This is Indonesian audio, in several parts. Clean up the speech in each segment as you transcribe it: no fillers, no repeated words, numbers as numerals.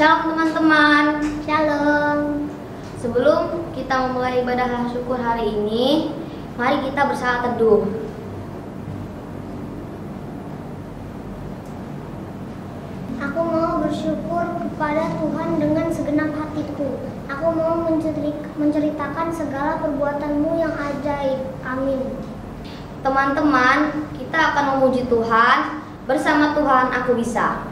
Shalom teman-teman. Shalom. Sebelum kita memulai ibadah syukur hari ini, mari kita bersaat teduh. Aku mau bersyukur kepada Tuhan dengan segenap hatiku. Aku mau menceritakan segala perbuatan-Mu yang ajaib. Amin. Teman-teman, kita akan memuji Tuhan. Bersama Tuhan aku bisa.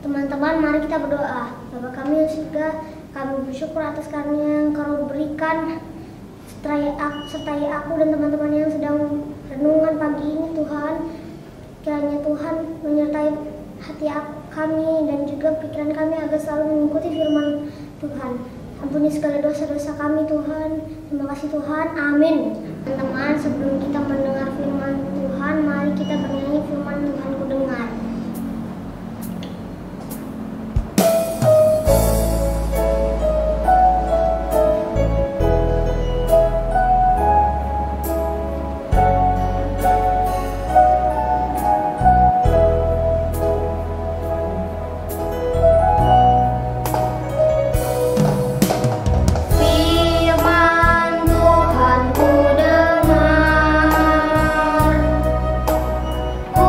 Teman-teman, mari kita berdoa. Bapa kami yang surga, kami bersyukur atas karunia yang Kau berikan sertai aku dan teman-teman yang sedang renungan pagi ini, Tuhan. Kiranya Tuhan menyertai hati kami dan juga pikiran kami agar selalu mengikuti firman Tuhan. Ampuni segala dosa-dosa kami, Tuhan. Terima kasih Tuhan. Amin. Teman-teman, sebelum kita mendengar firman Tuhan, mari kita bernyanyi firman Tuhan ku dengar. Ku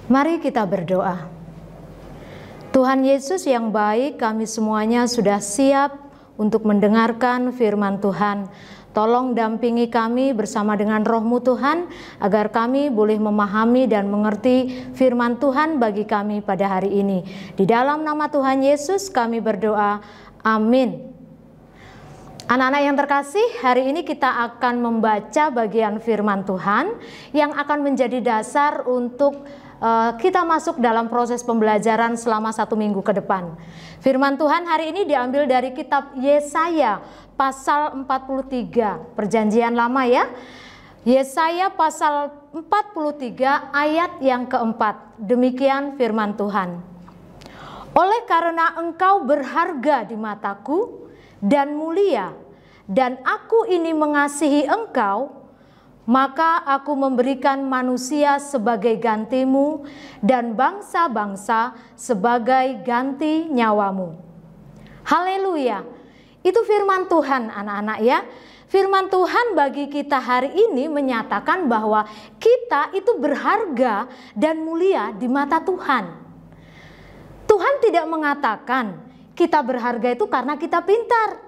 Mari kita berdoa. Tuhan Yesus yang baik, kami semuanya sudah siap untuk mendengarkan firman Tuhan. Tolong dampingi kami bersama dengan roh-Mu Tuhan, agar kami boleh memahami dan mengerti firman Tuhan bagi kami pada hari ini. Di dalam nama Tuhan Yesus kami berdoa, amin. Anak-anak yang terkasih, hari ini kita akan membaca bagian firman Tuhan yang akan menjadi dasar untuk kita masuk dalam proses pembelajaran selama 1 minggu ke depan. Firman Tuhan hari ini diambil dari kitab Yesaya pasal 43, Perjanjian Lama ya. Yesaya pasal 43 ayat yang keempat. Demikian firman Tuhan. Oleh karena engkau berharga di mataku dan mulia, dan aku ini mengasihi engkau, maka aku memberikan manusia sebagai gantimu dan bangsa-bangsa sebagai ganti nyawamu. Haleluya. Itu firman Tuhan anak-anak ya. Firman Tuhan bagi kita hari ini menyatakan bahwa kita itu berharga dan mulia di mata Tuhan. Tuhan tidak mengatakan kita berharga itu karena kita pintar.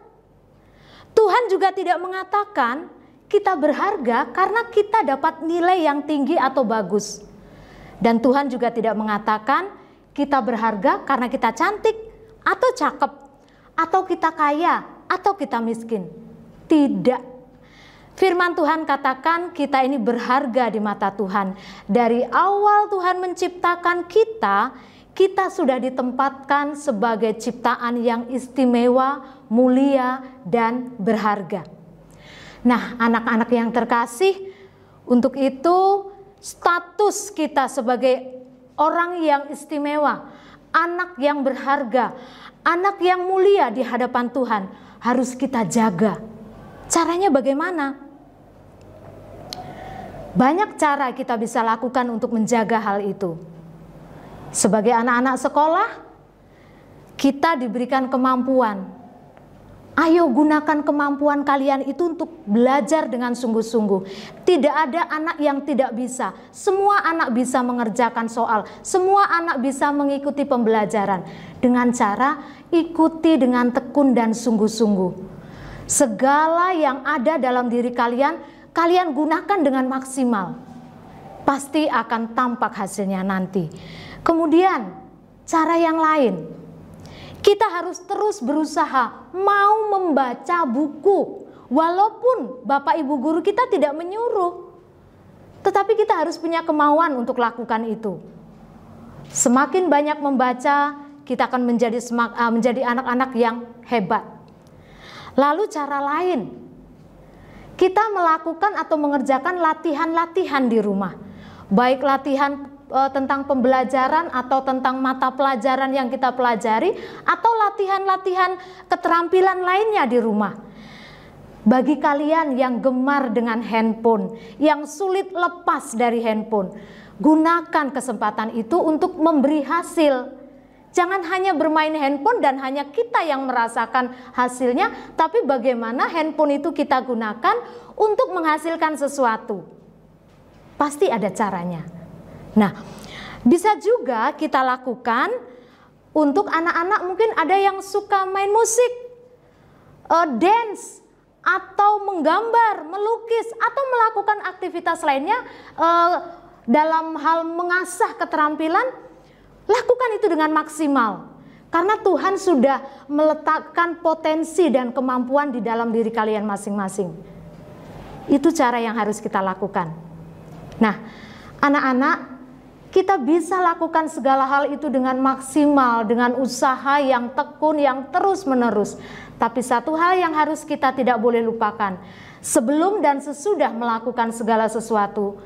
Tuhan juga tidak mengatakan kita berharga karena kita dapat nilai yang tinggi atau bagus. Dan Tuhan juga tidak mengatakan kita berharga karena kita cantik atau cakep, atau kita kaya atau kita miskin. Tidak. Firman Tuhan katakan kita ini berharga di mata Tuhan. Dari awal Tuhan menciptakan kita, kita sudah ditempatkan sebagai ciptaan yang istimewa, mulia, dan berharga. Nah, anak-anak yang terkasih, untuk itu status kita sebagai orang yang istimewa, anak yang berharga, anak yang mulia di hadapan Tuhan harus kita jaga. Caranya bagaimana? Banyak cara kita bisa lakukan untuk menjaga hal itu. Sebagai anak-anak sekolah, kita diberikan kemampuan. Ayo gunakan kemampuan kalian itu untuk belajar dengan sungguh-sungguh. Tidak ada anak yang tidak bisa. Semua anak bisa mengerjakan soal. Semua anak bisa mengikuti pembelajaran. Dengan cara ikuti dengan tekun dan sungguh-sungguh. Segala yang ada dalam diri kalian, kalian gunakan dengan maksimal. Pasti akan tampak hasilnya nanti. Kemudian cara yang lain. Kita harus terus berusaha mau membaca buku. Walaupun Bapak Ibu Guru kita tidak menyuruh. Tetapi kita harus punya kemauan untuk lakukan itu. Semakin banyak membaca, kita akan menjadi anak-anak yang hebat. Lalu cara lain. Kita melakukan atau mengerjakan latihan-latihan di rumah. Baik latihan tentang pembelajaran atau tentang mata pelajaran yang kita pelajari, atau latihan-latihan keterampilan lainnya di rumah. Bagi kalian yang gemar dengan handphone, yang sulit lepas dari handphone, gunakan kesempatan itu untuk memberi hasil. Jangan hanya bermain handphone dan hanya kita yang merasakan hasilnya, tapi bagaimana handphone itu kita gunakan untuk menghasilkan sesuatu. Pasti ada caranya. Nah, bisa juga kita lakukan untuk anak-anak, mungkin ada yang suka main musik, dance, atau menggambar, melukis, atau melakukan aktivitas lainnya dalam hal mengasah keterampilan. Lakukan itu dengan maksimal. Karena Tuhan sudah meletakkan potensi dan kemampuan di dalam diri kalian masing-masing. Itu cara yang harus kita lakukan. Nah, anak-anak, kita bisa lakukan segala hal itu dengan maksimal, dengan usaha yang tekun, yang terus-menerus. Tapi satu hal yang harus kita tidak boleh lupakan. Sebelum dan sesudah melakukan segala sesuatu,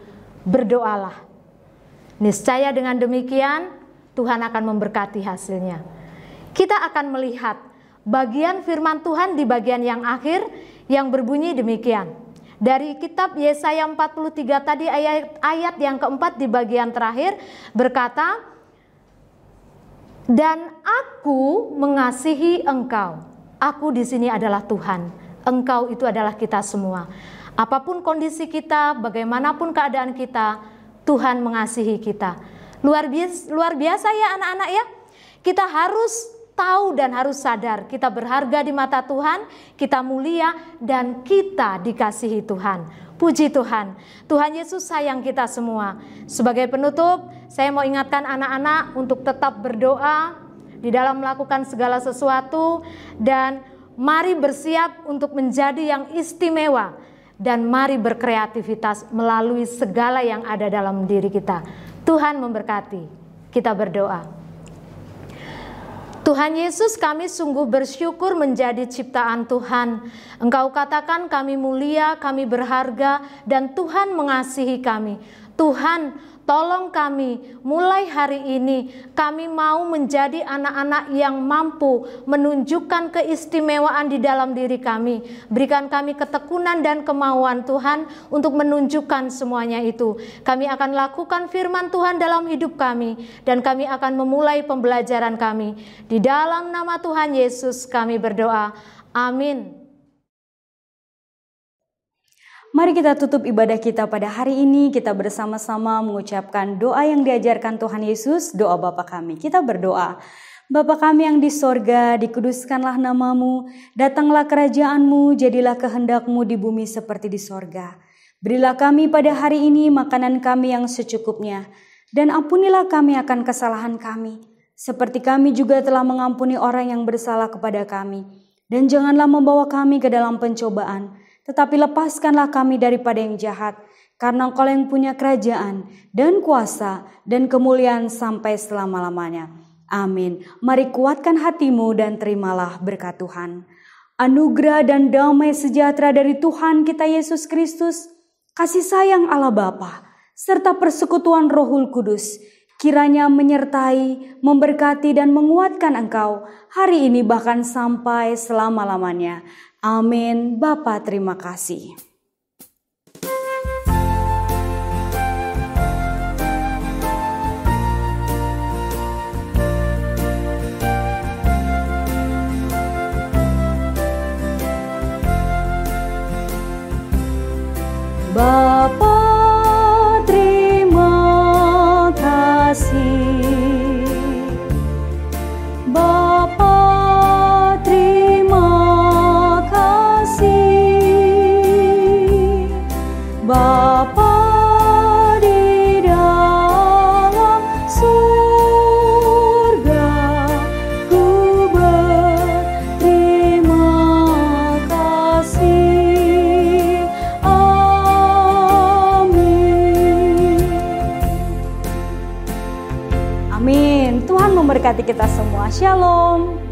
berdoalah. Niscaya dengan demikian, Tuhan akan memberkati hasilnya. Kita akan melihat bagian firman Tuhan di bagian yang akhir yang berbunyi demikian. Dari kitab Yesaya 43 tadi ayat yang keempat di bagian terakhir berkata, dan aku mengasihi engkau. Aku di sini adalah Tuhan. Engkau itu adalah kita semua. Apapun kondisi kita, bagaimanapun keadaan kita, Tuhan mengasihi kita. Luar biasa ya anak-anak ya. Kita harus tahu dan harus sadar kita berharga di mata Tuhan, kita mulia dan kita dikasihi Tuhan. Puji Tuhan. Tuhan Yesus sayang kita semua. Sebagai penutup, saya mau ingatkan anak-anak untuk tetap berdoa di dalam melakukan segala sesuatu, dan mari bersiap untuk menjadi yang istimewa, dan mari berkreativitas melalui segala yang ada dalam diri kita. Tuhan memberkati. Kita berdoa. Tuhan Yesus, kami sungguh bersyukur menjadi ciptaan Tuhan. Engkau katakan kami mulia, kami berharga, dan Tuhan mengasihi kami. Tuhan, tolong kami mulai hari ini, kami mau menjadi anak-anak yang mampu menunjukkan keistimewaan di dalam diri kami. Berikan kami ketekunan dan kemauan Tuhan untuk menunjukkan semuanya itu. Kami akan lakukan firman Tuhan dalam hidup kami, dan kami akan memulai pembelajaran kami. Di dalam nama Tuhan Yesus kami berdoa. Amin. Mari kita tutup ibadah kita pada hari ini. Kita bersama-sama mengucapkan doa yang diajarkan Tuhan Yesus, doa Bapa kami. Kita berdoa. Bapa kami yang di sorga, dikuduskanlah namamu, datanglah kerajaanmu, jadilah kehendakmu di bumi seperti di sorga. Berilah kami pada hari ini makanan kami yang secukupnya, dan ampunilah kami akan kesalahan kami, seperti kami juga telah mengampuni orang yang bersalah kepada kami. Dan janganlah membawa kami ke dalam pencobaan, tetapi lepaskanlah kami daripada yang jahat, karena Engkau yang punya kerajaan dan kuasa dan kemuliaan sampai selama-lamanya. Amin. Mari kuatkan hatimu dan terimalah berkat Tuhan. Anugerah dan damai sejahtera dari Tuhan kita Yesus Kristus, kasih sayang Allah Bapa, serta persekutuan Rohul Kudus, kiranya menyertai, memberkati dan menguatkan engkau hari ini bahkan sampai selama-lamanya. Amin. Bapa, terima kasih. Bapa, terima kasih. Bapa, Bapa di dalam surga, ku berterima kasih. Amin. Amin. Tuhan memberkati kita semua. Shalom.